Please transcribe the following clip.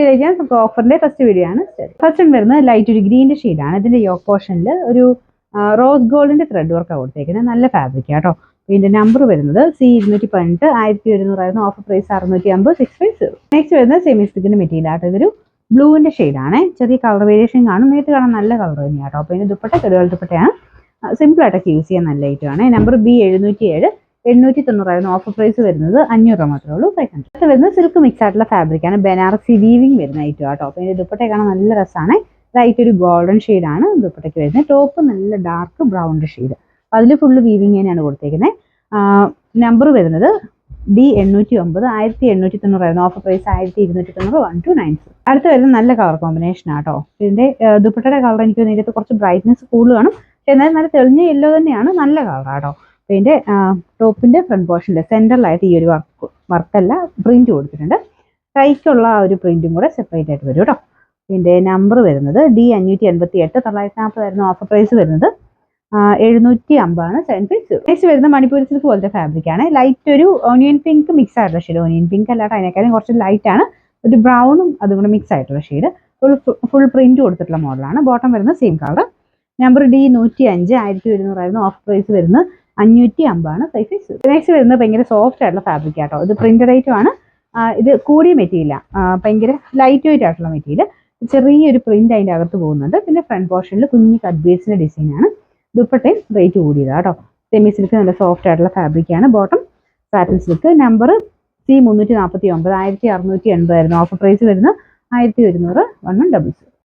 ചെയ്യാൻ നമുക്ക് ഓഫറിന്റെ first video ആണ്. ഫസ്റ്റ് വരുന്നത് ലൈറ്റ് ഒരു ഗ്രീനിന്റെ ഷെയ്ഡാണ്. ഇതിന്റെ യോക്ക് പോർഷനിൽ ഒരു റോസ് ഗോൾഡിന്റെ ത്രെഡ് വർക്കാണ് കൊടുത്തേക്കുന്നത്. നല്ല ഫാബ്രിക് ആട്ടോ. ഇതിന്റെ നമ്പർ വരുന്നത് C218 1100 ഓഫർ പ്രൈസ് 650 650. നെക്സ്റ്റ് വരുന്നത് സെമി സിൽക്കിന്റെ മെറ്റീരിയൽ ആട്ടോ. ഇതൊരു ബ്ലൂവിന്റെ ഷെയ്ഡാണ്. ചെറിയ കളർ വേരിയേഷൻ കാണും. നേരിട്ട് കാണാൻ നല്ല കളർ തന്നെയാട്ടോ. അപ്പോൾ ഇതിന്റെ ദുപ്പട്ട കെടുകൾ ദുപ്പട്ടയാണ്. സിമ്പിൾ ആയിട്ടൊക്കെ യൂസ് ചെയ്യാൻ നല്ല ഐറ്റമാണ്. നമ്പർ B707 890 ഓഫർ പ്രൈസ് വരുന്നത് 500 മാത്രമേ ഉള്ളൂ. 500. അടുത്ത് വരുന്നത് സിൽക്ക് മിക്സ് ആയിട്ടുള്ള ഫാബ്രിക് ആണ്. ബനാറസി വീവിംഗ് വരുന്ന ഐറ്റം ആട്ടോ. അപ്പോൾ ഇതിന്റെ ദുപ്പട്ട കാണാൻ നല്ല രസമാണ്. ലൈറ്റ് ഒരു ഗോൾഡൻ ഷെയ്ഡാണ് ദുപ്പട്ടയ്ക്ക് വരുന്നത്. ടോപ്പ് നല്ല ഡാർക്ക് ബ്രൗണിന്റെ ഷെയ്ഡ്. അതിൽ ഫുള്ള് വീവിംഗ് തന്നെയാണ് കൊടുത്തേക്കുന്നത്. നമ്പർ വരുന്നത് D809 1890 ഓഫർ പ്രൈസ് 1290 1290. അടുത്ത് വരുന്നത് നല്ല കളർ കോമ്പിനേഷൻ ആട്ടോ. ഇതിന്റെ ദുപ്പട്ടയുടെ കളർ എനിക്ക് നേരത്തെ കുറച്ച് ബ്രൈറ്റ്നസ് കൂടുതൽ കാണും. പക്ഷെ എന്നാലും നല്ല തെളിഞ്ഞ യെല്ലോ തന്നെയാണ്. നല്ല കളർ ആട്ടോ. അപ്പോൾ ഇതിന്റെ ടോപ്പിന്റെ ഫ്രണ്ട് പോർഷനിൽ സെന്ററിലായിട്ട് ഈ ഒരു വർക്കല്ല പ്രിന്റ് കൊടുത്തിട്ടുണ്ട്. കൈക്കുള്ള ആ ഒരു പ്രിന്റും കൂടെ സെപ്പറേറ്റ് ആയിട്ട് വരും കേട്ടോ. ഇതിന്റെ നമ്പർ വരുന്നത് D588 940 ഓഫർ പ്രൈസ് വരുന്നത് 750 750. നെക്സ്റ്റ് വരുന്ന മണിപ്പൂരി സിൽക്ക് പോലത്തെ ഫാബ്രിക് ആണ്. ലൈറ്റ് ഒരു ഓണിയൻ പിങ്ക് മിക്സ് ആയിട്ടുള്ള ഷെയ്ഡ്. ഓണിയൻ പിങ്ക് അല്ലാണ്ട് അതിനേക്കാളും കുറച്ച് ലൈറ്റ് ആണ്. ഒരു ബ്രൗണും അതും കൂടെ മിക്സ് ആയിട്ടുള്ള ഷെയ്ഡ്. ഫുൾ പ്രിന്റ് കൊടുത്തിട്ടുള്ള മോഡലാണ്. ബോട്ടം വരുന്നത് same colour. Number D105 1100 offer price വരുന്നത് 550 550. നെക്സ്റ്റ് വരുന്നത് ഭയങ്കര സോഫ്റ്റ് ആയിട്ടുള്ള ഫാബ്രിക് ആട്ടോ. ഇത് പ്രിന്റഡ് ഐറ്റം ആണ്. ഇത് കൂടിയ മെറ്റീരിയൽ, ഭയങ്കര ലൈറ്റ് വെയിറ്റ് ആയിട്ടുള്ള മെറ്റീരിയൽ. ചെറിയൊരു പ്രിന്റ് അതിൻ്റെ അകത്ത് പോകുന്നുണ്ട്. പിന്നെ ഫ്രണ്ട് പോർഷനിൽ കുഞ്ഞി കട്ട് ബീഡ്സിന്റെ ഡിസൈനാണ്. ദുപ്പട്ടയും റേറ്റ് കൂടിയതാണ് കേട്ടോ. സെമി സിൽക്ക് നല്ല സോഫ്റ്റ് ആയിട്ടുള്ള ഫാബ്രിക് ആണ്. Bottom satin silk. Number C349 1680 offer price വരുന്നത് 1100 1100.